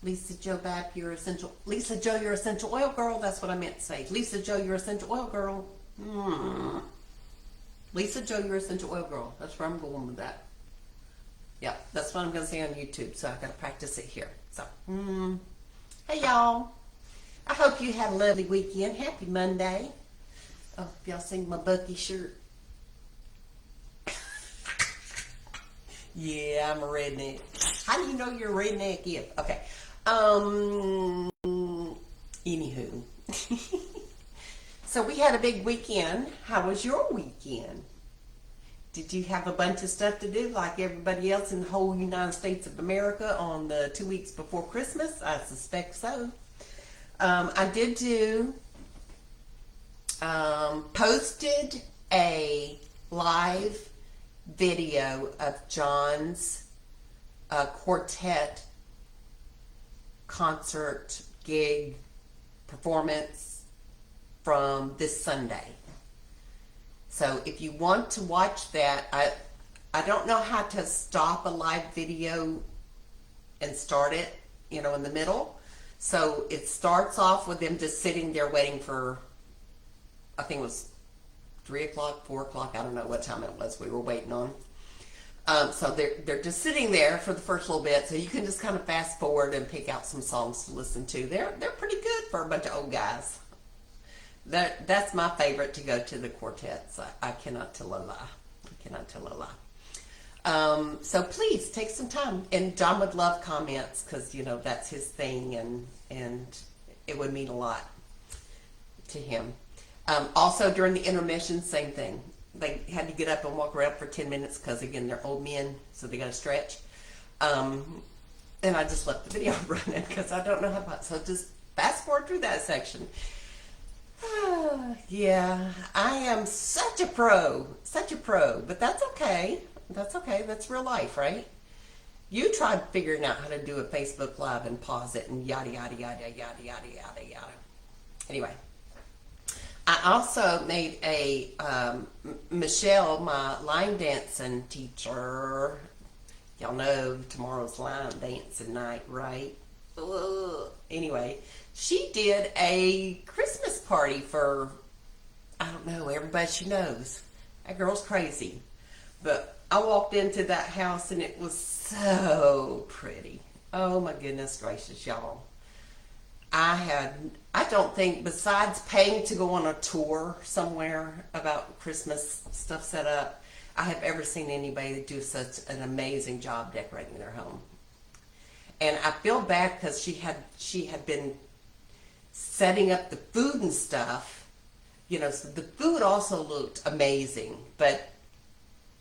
Lisa Joe Bapp, your essential. Lisa Joe, your essential oil girl. That's what I meant to say. Lisa Joe, your essential oil girl. Lisa Joe, your essential oil girl. That's where I'm going with that. Yeah, that's what I'm going to say on YouTube. So I got to practice it here. So, hey y'all. I hope you had a lovely weekend. Happy Monday. Oh, y'all seen my Bucky shirt? Yeah, I'm a redneck. How do you know you're a redneck? Yeah. Okay. Anywho. So we had a big weekend. How was your weekend? Did you have a bunch of stuff to do like everybody else in the whole United States of America on the 2 weeks before Christmas? I suspect so. I did posted a live video of John's quartet concert gig performance from this Sunday. So if you want to watch that, I don't know how to stop a live video and start it, in the middle. So it starts off with them just sitting there waiting for, I think it was 3 o'clock, 4 o'clock, I don't know what time it was we were waiting on. So they're just sitting there for the first little bit, so you can just kind of fast forward and pick out some songs to listen to. They're pretty good for a bunch of old guys. That's my favorite, to go to the quartets. I cannot tell a lie. I cannot tell a lie. So please take some time, and John would love comments because that's his thing, and it would mean a lot to him. Also during the intermission, same thing. They had to get up and walk around for 10 minutes because, again, they're old men, so they got to stretch. And I just left the video running because I don't know how about. So just fast forward through that section. Yeah, I am such a pro, but that's okay. That's okay. That's real life, right? You tried figuring out how to do a Facebook Live and pause it and yada, yada, yada, yada, yada, yada, yada. Anyway, I also made a, Michelle, my line dancing teacher. Y'all know tomorrow's line dancing night, right? Anyway, she did a Christmas party for, I don't know, everybody she knows. That girl's crazy. But I walked into that house and it was so pretty. Oh my goodness gracious, y'all. I don't think, besides paying to go on a tour somewhere about Christmas stuff set up, I have ever seen anybody do such an amazing job decorating their home. And I feel bad because she had been setting up the food and stuff, so the food also looked amazing, but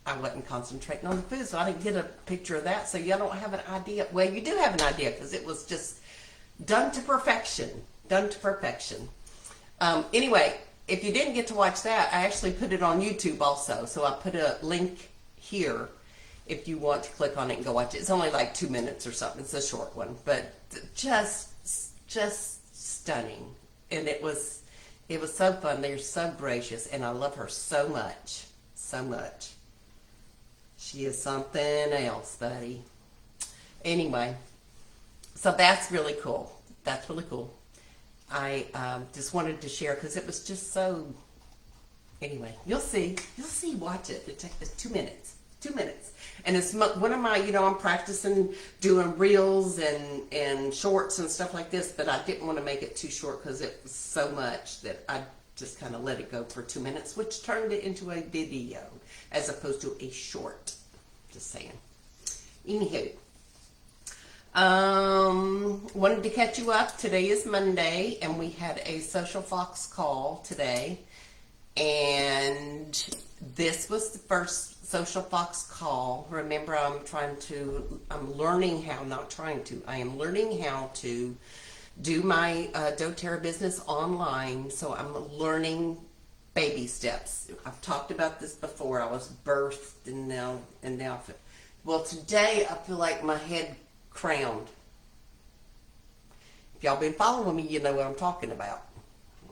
I wasn't concentrating on the food, so I didn't get a picture of that. So you don't have an idea. Well, you do have an idea because it was just done to perfection. Anyway, if you didn't get to watch that, I actually put it on YouTube also. So I put a link here if you want to click on it and go watch it. It's only like 2 minutes or something. It's a short one, but just stunning. And it was so fun. They're so gracious, and I love her so much. She is something else, buddy. Anyway, so that's really cool. I just wanted to share because it was just so. Anyway, you'll see. Watch it. It's 2 minutes. 2 minutes. And it's one of my, I'm practicing doing reels and shorts and stuff like this, but I didn't want to make it too short because it was so much that I just kind of let it go for 2 minutes, which turned it into a video as opposed to a short. Just saying. Anywho, wanted to catch you up. Today is Monday, and we had a Social Fox call today, and this was the first Social Fox call. Remember, I am learning how to do my Doterra business online, so I'm learning baby steps. I've talked about this before. I was birthed and now. Well, today I feel like my head crowned. If y'all been following me, you know what I'm talking about.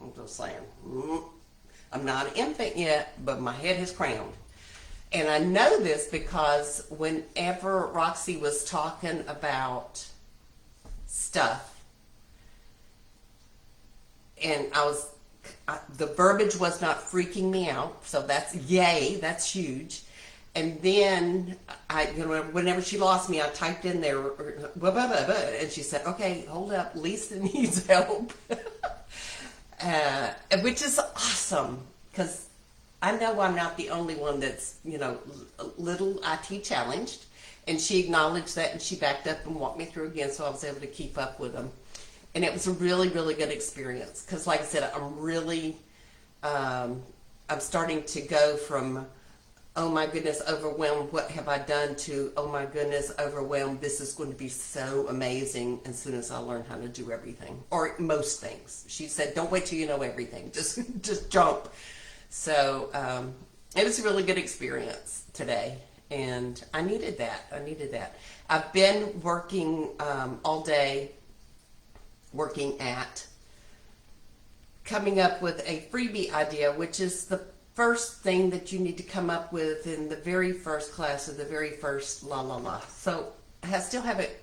I'm just saying. I'm not an infant yet, but my head has crowned. And I know this because whenever Roxy was talking about stuff, and the verbiage was not freaking me out, so that's yay, that's huge. And then whenever she lost me, I typed in there, blah, blah, blah, blah, and she said, "Okay, hold up, Lisa needs help," which is awesome because I know I'm not the only one that's a little IT challenged, and she acknowledged that, and she backed up and walked me through again, so I was able to keep up with them. And it was a really, really good experience because, like I said, I'm starting to go from, oh my goodness, overwhelmed, what have I done, to, oh my goodness, overwhelmed, this is going to be so amazing as soon as I learn how to do everything, or most things. She said, don't wait till you know everything, just jump. So it was a really good experience today, and I needed that. I've been working all day, working at coming up with a freebie idea, which is the first thing that you need to come up with in the very first class or the very first la. So I still have it.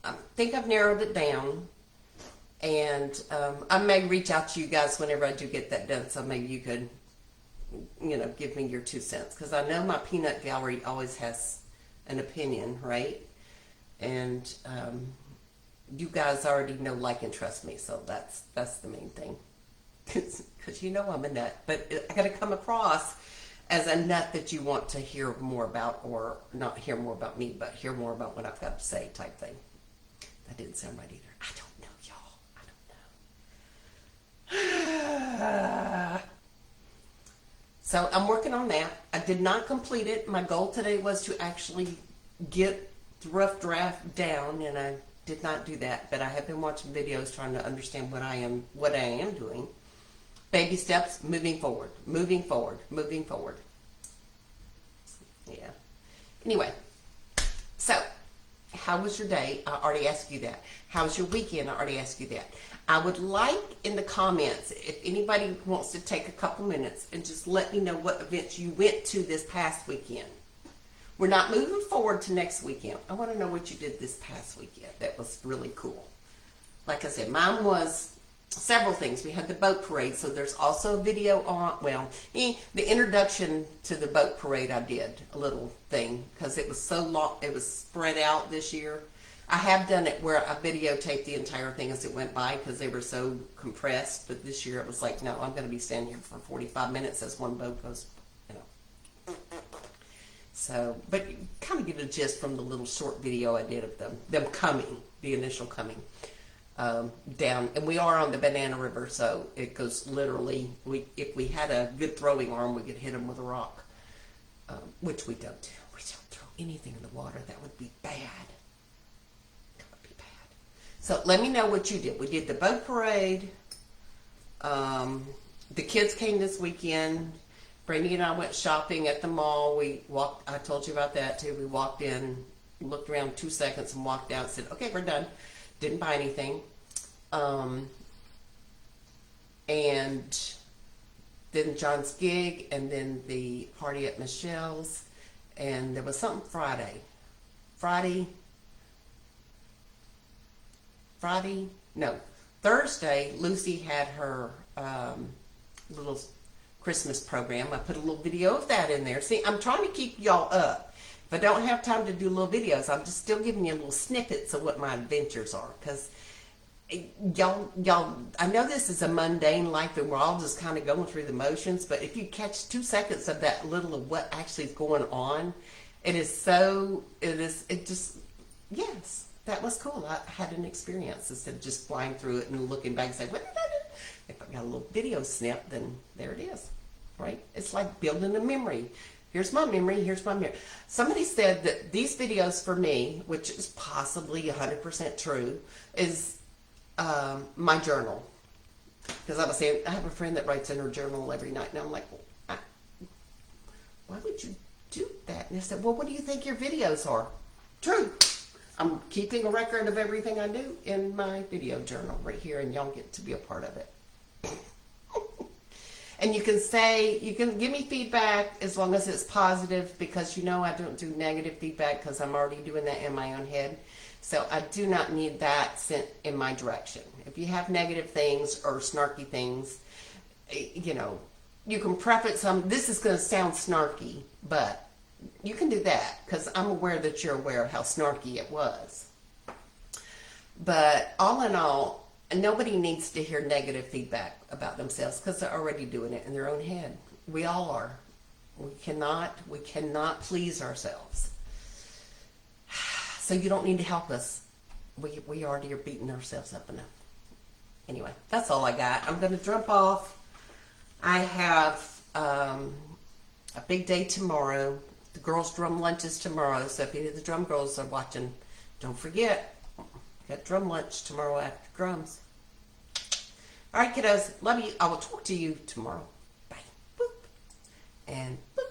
I think I've narrowed it down, and I may reach out to you guys whenever I do get that done, so maybe you could give me your 2 cents, because I know my peanut gallery always has an opinion, right? And you guys already know, like, and trust me, so that's the main thing. Because I'm a nut, but I got to come across as a nut that you want to hear more about, or not hear more about me, but hear more about what I've got to say, type thing. That didn't sound right either. I don't know, y'all. I don't know. So I'm working on that. I did not complete it. My goal today was to actually get the rough draft down, and I did not do that, but I have been watching videos trying to understand what I am doing. Baby steps, moving forward. Yeah. Anyway, so how was your day? I already asked you that. How was your weekend? I already asked you that. I would like in the comments, if anybody wants to take a couple minutes and just let me know what events you went to this past weekend. We're not moving forward to next weekend. I want to know what you did this past weekend. That was really cool. Like I said, mine was several things. We had the boat parade, so there's also a video on, the introduction to the boat parade I did, a little thing, because it was so long, it was spread out this year. I have done it where I videotaped the entire thing as it went by because they were so compressed, but this year it was like, no, I'm going to be standing here for 45 minutes as one boat goes, So, but you kind of get a gist from the little short video I did of them coming, the initial coming down. And we are on the Banana River, so it goes literally, if we had a good throwing arm, we could hit them with a rock, which we don't do. We don't throw anything in the water. That would be bad. So let me know what you did. We did the boat parade. The kids came this weekend. Brandy and I went shopping at the mall. We walked, I told you about that too. We walked in, looked around 2 seconds and walked out and said, okay, we're done. Didn't buy anything. And then John's gig, and then the party at Michelle's. And there was something Thursday, Lucy had her little Christmas program. I put a little video of that in there. See, I'm trying to keep y'all up. If I don't have time to do little videos, I'm just still giving you little snippets of what my adventures are. Because y'all, I know this is a mundane life and we're all just kind of going through the motions, but if you catch 2 seconds of that little of what actually is going on, yes, that was cool. I had an experience instead of just flying through it and looking back and saying, what did I do? If I got a little video snip, then there it is, right? It's like building a memory. Here's my memory. Somebody said that these videos for me, which is possibly 100% true, is my journal. Because I was saying, I have a friend that writes in her journal every night, and I'm like, why would you do that? And they said, well, what do you think your videos are? True. I'm keeping a record of everything I do in my video journal right here, and y'all get to be a part of it. And you can give me feedback as long as it's positive, because I don't do negative feedback because I'm already doing that in my own head. So I do not need that sent in my direction. If you have negative things or snarky things, you know, you can preface some. This is going to sound snarky, but you can do that because I'm aware that you're aware of how snarky it was. But all in all, nobody needs to hear negative feedback about themselves because they're already doing it in their own head. We all are. We cannot please ourselves. So you don't need to help us. We already are beating ourselves up enough. Anyway, that's all I got. I'm going to jump off. I have a big day tomorrow. The girls' drum lunch is tomorrow. So if any of the drum girls are watching, don't forget. Got drum lunch tomorrow after drums. All right, kiddos. Love you. I will talk to you tomorrow. Bye. Boop. And boop.